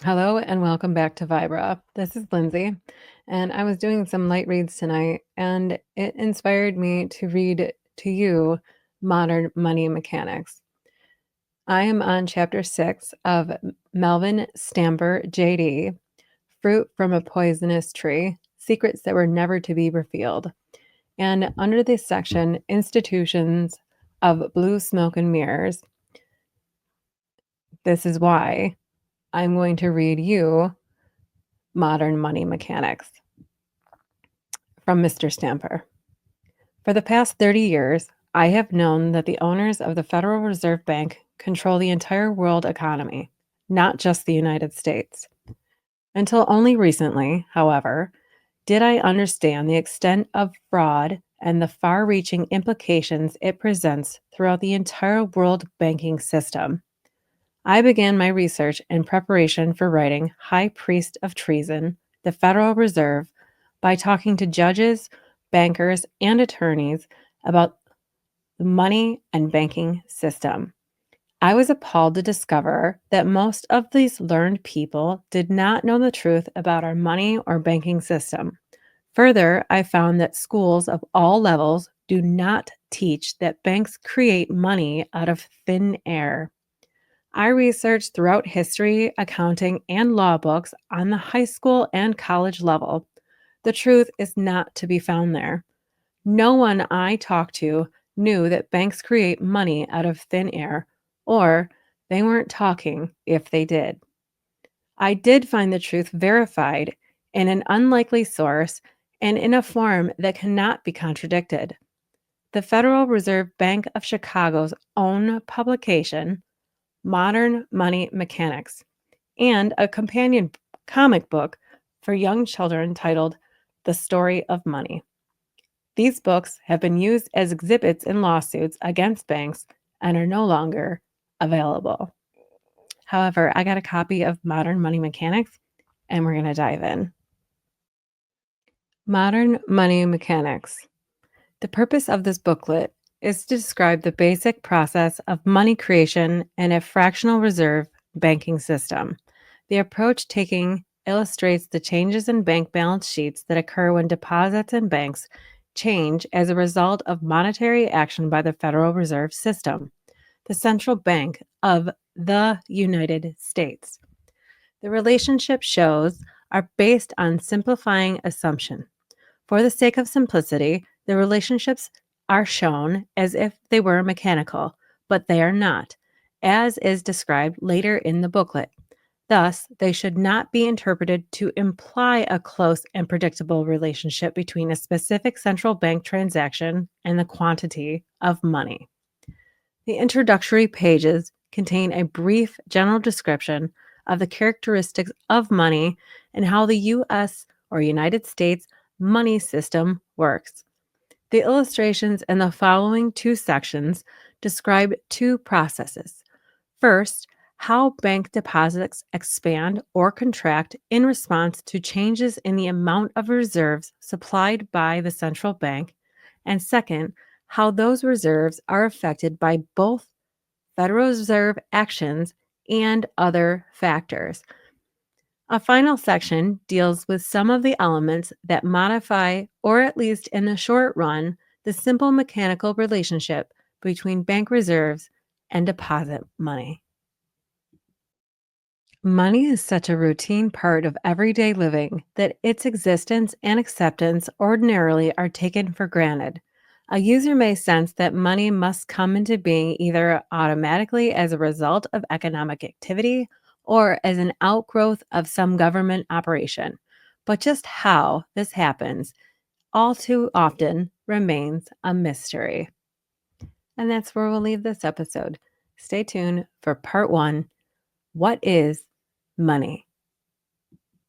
Hello and welcome back to Vibra. This is Lindsay, and I was doing some light reads tonight, and it inspired me to read to you Modern Money Mechanics. I am on chapter 6 of Melvin Stamper, JD, Fruit from a Poisonous Tree, Secrets That Were Never to Be Revealed. And under this section, Institutions of Blue Smoke and Mirrors, this is why I'm going to read you Modern Money Mechanics. From Mr. Stamper. For the past 30 years, I have known that the owners of the Federal Reserve Bank control the entire world economy, not just the United States. Until only recently, however, did I understand the extent of fraud and the far reaching implications it presents throughout the entire world banking system. I began my research in preparation for writing High Priest of Treason, the Federal Reserve, by talking to judges, bankers, and attorneys about the money and banking system. I was appalled to discover that most of these learned people did not know the truth about our money or banking system. Further, I found that schools of all levels do not teach that banks create money out of thin air. I researched throughout history, accounting, and law books on the high school and college level. The truth is not to be found there. No one I talked to knew that banks create money out of thin air, or they weren't talking if they did. I did find the truth verified in an unlikely source and in a form that cannot be contradicted. The Federal Reserve Bank of Chicago's own publication, Modern Money Mechanics, and a companion comic book for young children titled The Story of Money. These books have been used as exhibits in lawsuits against banks and are no longer available. However, I got a copy of Modern Money Mechanics, and we're going to dive in. Modern Money Mechanics. The purpose of this booklet is to describe the basic process of money creation in a fractional reserve banking system. The approach taken illustrates the changes in bank balance sheets that occur when deposits in banks change as a result of monetary action by the Federal Reserve System, the central bank of the United States. The relationship shows are based on simplifying assumption. For the sake of simplicity, the relationships are shown as if they were mechanical, but they are not, as is described later in the booklet. Thus, they should not be interpreted to imply a close and predictable relationship between a specific central bank transaction and the quantity of money. The introductory pages contain a brief general description of the characteristics of money and how the U.S. or United States money system works. The illustrations in the following two sections describe two processes. First, how bank deposits expand or contract in response to changes in the amount of reserves supplied by the central bank, and second, how those reserves are affected by both Federal Reserve actions and other factors. A final section deals with some of the elements that modify, or at least in the short run, the simple mechanical relationship between bank reserves and deposit money. Money is such a routine part of everyday living that its existence and acceptance ordinarily are taken for granted. A user may sense that money must come into being either automatically as a result of economic activity or as an outgrowth of some government operation. But just how this happens all too often remains a mystery. And that's where we'll leave this episode. Stay tuned for part 1. What is money?